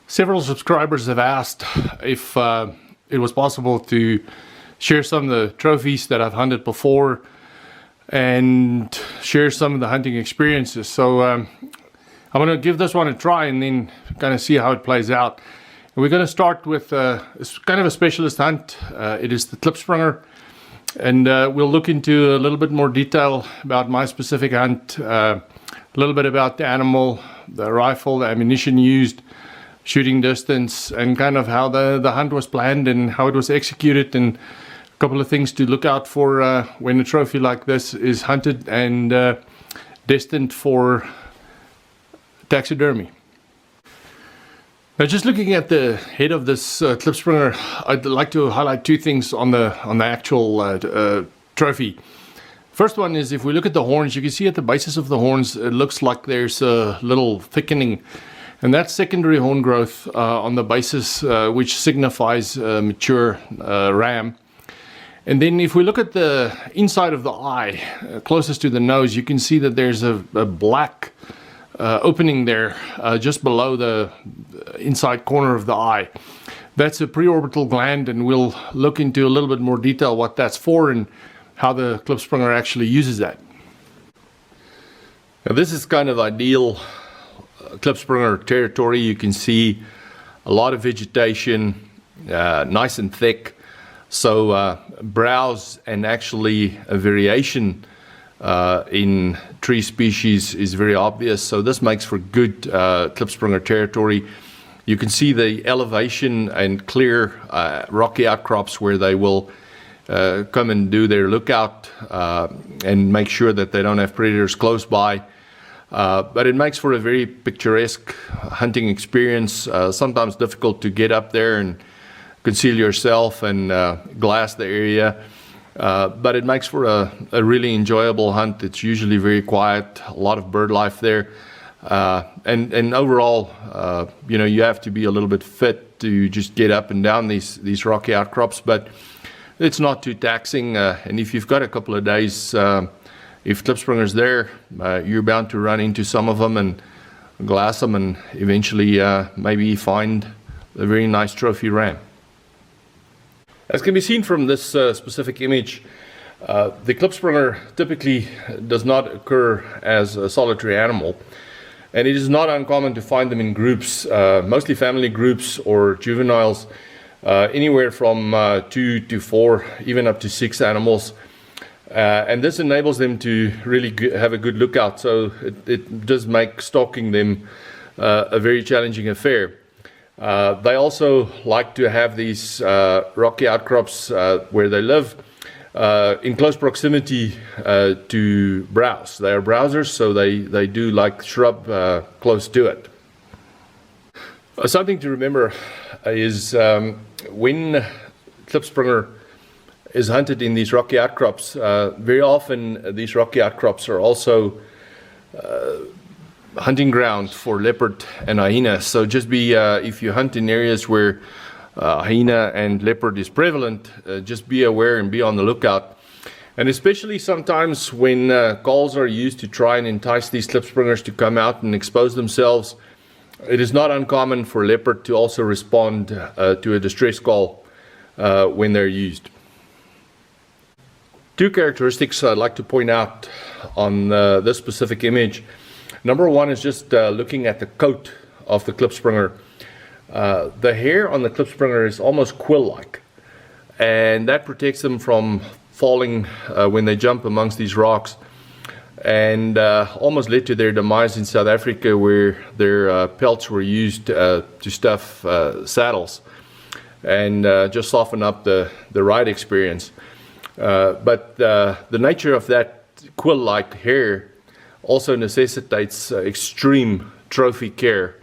Several subscribers have asked if it was possible to share some of the trophies that I've hunted before and share some of the hunting experiences. So I'm going to give this one a try and then kind of see how it plays out. And we're going to start with it's kind of a specialist hunt. It is the Klipspringer, and we'll look into a little bit more detail about my specific hunt, a little bit about the animal, the rifle, the ammunition used, shooting distance, and kind of how the hunt was planned and how it was executed, and a couple of things to look out for when a trophy like this is hunted and destined for taxidermy. Now, just looking at the head of this Klipspringer, I'd like to highlight two things on the actual trophy. First one is, if we look at the horns, you can see at the basis of the horns it looks like there's a little thickening, and that's secondary horn growth on the basis, which signifies mature ram. And then if we look at the inside of the eye, closest to the nose, you can see that there's a black opening there just below the inside corner of the eye. That's a preorbital gland, and we'll look into a little bit more detail what that's for and how the Klipspringer actually uses that. Now, this is kind of ideal Klipspringer territory. You can see a lot of vegetation, nice and thick, so browse and actually a variation in tree species is very obvious, so this makes for good Klipspringer territory. You can see the elevation and clear rocky outcrops where they will come and do their lookout and make sure that they don't have predators close by. But it makes for a very picturesque hunting experience, sometimes difficult to get up there and conceal yourself and glass the area. But it makes for a really enjoyable hunt. It's usually very quiet, a lot of bird life there. And overall, you know, you have to be a little bit fit to just get up and down these rocky outcrops, but it's not too taxing. And if you've got a couple of days, if Klipspringer's there, you're bound to run into some of them and glass them and eventually maybe find a very nice trophy ram. As can be seen from this specific image, the Klipspringer typically does not occur as a solitary animal, and it is not uncommon to find them in groups, mostly family groups or juveniles, anywhere from 2 to 4, even up to 6 animals. And this enables them to really have a good lookout, so it does make stalking them a very challenging affair. They also like to have these rocky outcrops where they live in close proximity to browse. They are browsers, so they do like shrub close to it. Something to remember is when Klipspringer is hunted in these rocky outcrops, very often these rocky outcrops are also hunting ground for leopard and hyena. So just be, if you hunt in areas where hyena and leopard is prevalent, just be aware and be on the lookout. And especially sometimes when calls are used to try and entice these Klipspringers to come out and expose themselves, it is not uncommon for leopard to also respond to a distress call when they're used. Two characteristics I'd like to point out on this specific image. Number one is just looking at the coat of the Klipspringer. The hair on the Klipspringer is almost quill-like, and that protects them from falling when they jump amongst these rocks, and almost led to their demise in South Africa, where their pelts were used to stuff saddles and just soften up the ride experience. But the nature of that quill-like hair also necessitates extreme trophy care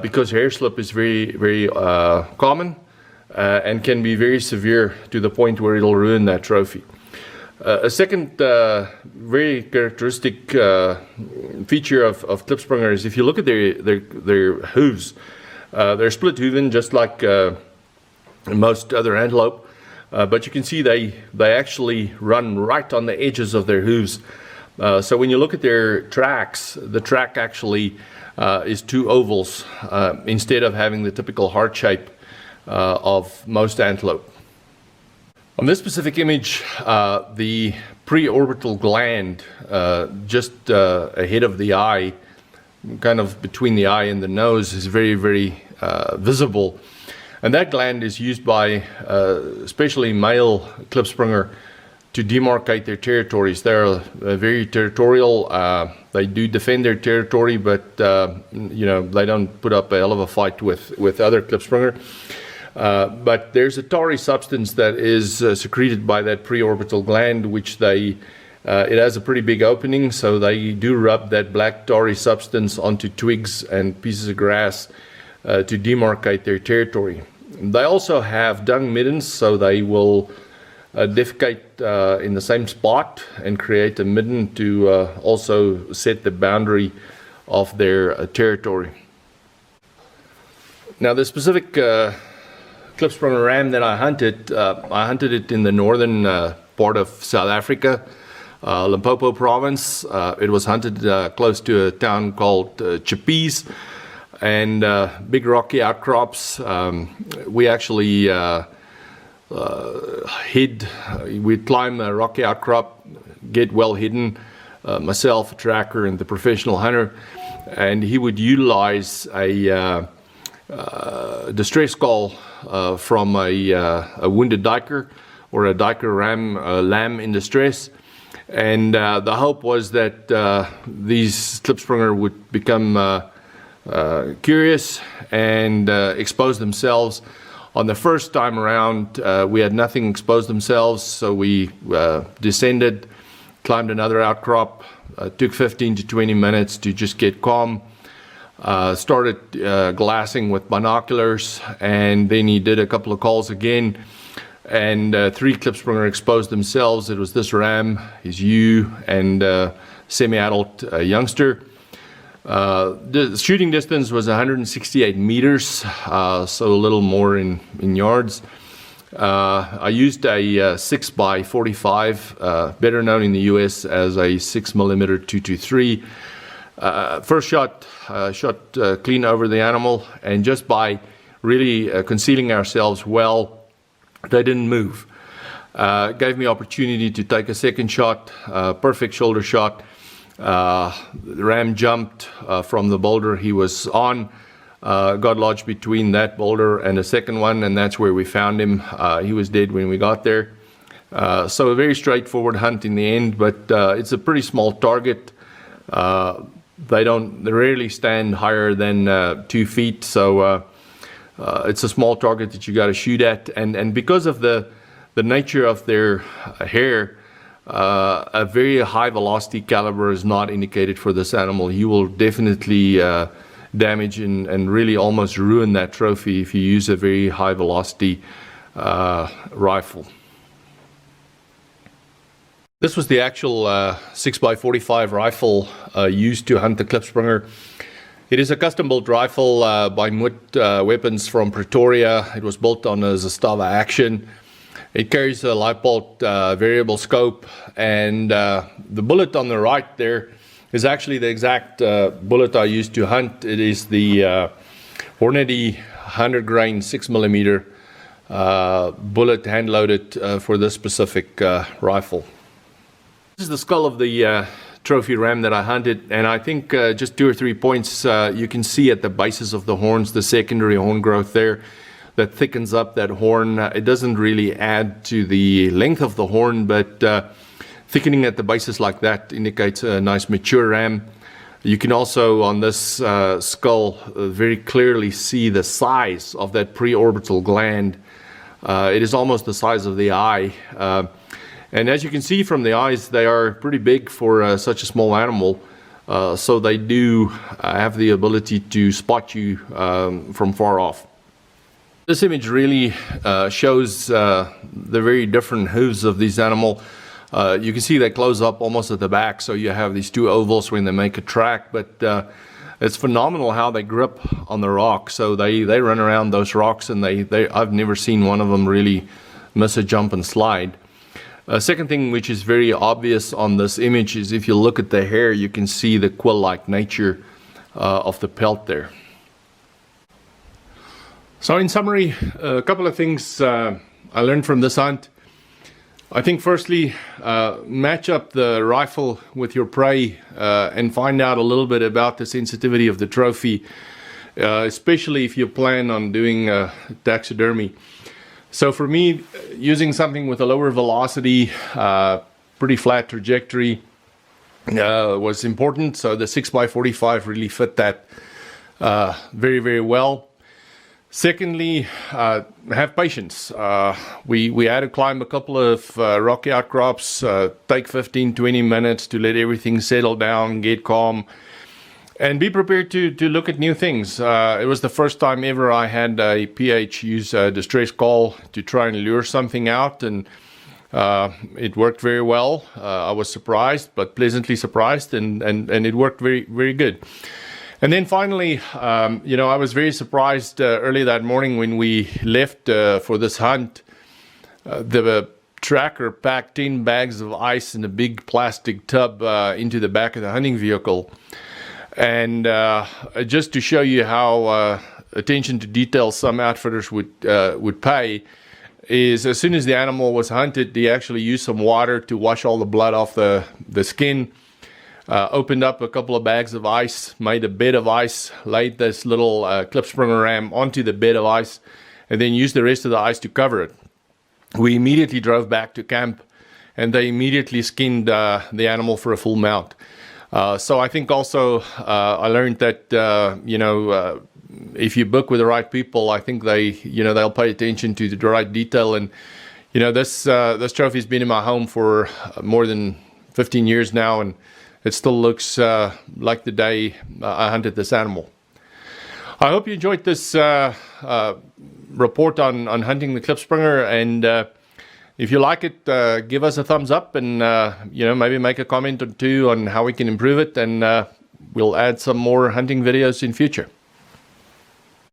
because hair slip is very common and can be very severe to the point where it'll ruin that trophy. A second very characteristic feature of Klipspringer is, if you look at their hooves, they're split hooven just like most other antelope. But you can see they actually run right on the edges of their hooves, So when you look at their tracks, the track actually is two ovals instead of having the typical heart shape of most antelope. On this specific image, the preorbital gland just ahead of the eye, kind of between the eye and the nose, is very, very visible. And that gland is used by especially male Klipspringer to demarcate their territories. They're very territorial. They do defend their territory, but they don't put up a hell of a fight with other Klipspringer. But there's a tarry substance that is secreted by that preorbital gland, which it has a pretty big opening, so they do rub that black tarry substance onto twigs and pieces of grass to demarcate their territory. They also have dung middens, so they will defecate in the same spot and create a midden to also set the boundary of their territory. Now, the specific Klipspringer ram that I hunted it in the northern part of South Africa, Limpopo province. It was hunted close to a town called Chippies, and big rocky outcrops. We actually we'd climb a rocky outcrop, get well hidden, myself, a tracker, and the professional hunter, and he would utilize a distress call from a wounded diker or a diker lamb in distress, and the hope was that these Klipspringer would become curious and expose themselves. On the first time around, we had nothing expose themselves, so we descended, climbed another outcrop, took 15 to 20 minutes to just get calm, started glassing with binoculars, and then he did a couple of calls again, and 3 Klipspringer exposed themselves. It was this ram, his ewe, and semi-adult youngster. The shooting distance was 168 meters, so a little more in yards. I used a 6x45, better known in the US as a 6mm 223. First shot, clean over the animal, and just by really concealing ourselves well, they didn't move. Gave me opportunity to take a second shot, perfect shoulder shot. The ram jumped from the boulder he was on, got lodged between that boulder and the second one, and that's where we found him. He was dead when we got there. So a very straightforward hunt in the end, but it's a pretty small target. They rarely stand higher than 2 feet, so it's a small target that you got to shoot at. And because of the nature of their hair, a very high velocity caliber is not indicated for this animal. He will definitely damage and really almost ruin that trophy if you use a very high velocity rifle. This was the actual 6x45 rifle used to hunt the Klipspringer. It is a custom-built rifle by Moot Weapons from Pretoria. It was built on a Zastava Action. It carries a Leipold variable scope, and the bullet on the right there is actually the exact bullet I used to hunt. It is the Hornady 100 grain 6mm bullet hand-loaded for this specific rifle. This is the skull of the trophy ram that I hunted, and I think just 2 or 3 points you can see at the bases of the horns, the secondary horn growth there that thickens up that horn. It doesn't really add to the length of the horn, but thickening at the bases like that indicates a nice mature ram. You can also on this skull very clearly see the size of that preorbital gland. It is almost the size of the eye. And as you can see from the eyes, they are pretty big for such a small animal. So they do have the ability to spot you from far off. This image really shows the very different hooves of this animal. You can see they close up almost at the back, so you have these 2 ovals when they make a track, but it's phenomenal how they grip on the rock. So they run around those rocks, and I've never seen one of them really miss a jump and slide. Second thing which is very obvious on this image is if you look at the hair, you can see the quill-like nature of the pelt there. So in summary, a couple of things I learned from this hunt. I think firstly, match up the rifle with your prey and find out a little bit about the sensitivity of the trophy, especially if you plan on doing taxidermy. So for me, using something with a lower velocity, pretty flat trajectory was important. So the 6x45 really fit that very, very well. Secondly, have patience. We had to climb a couple of rocky outcrops, take 15-20 minutes to let everything settle down, get calm, and be prepared to look at new things. It was the first time ever I had a PH use a distress call to try and lure something out, and it worked very well. I was surprised, but pleasantly surprised, and it worked very, very good. And then finally, I was very surprised early that morning when we left for this hunt. The tracker packed 10 bags of ice in a big plastic tub into the back of the hunting vehicle. And just to show you how attention to detail some outfitters would pay, is as soon as the animal was hunted, they actually used some water to wash all the blood off the skin. Opened up a couple of bags of ice, made a bed of ice, laid this little Klipspringer ram onto the bed of ice, and then used the rest of the ice to cover it. We immediately drove back to camp, and they immediately skinned the animal for a full mount. So I think also I learned that if you book with the right people, I think they'll pay attention to the right detail. And this trophy's been in my home for more than 15 years now, and it still looks like the day I hunted this animal. I hope you enjoyed this report on hunting the Klipspringer, and if you like it, give us a thumbs up, and maybe make a comment or two on how we can improve it, and we'll add some more hunting videos in future.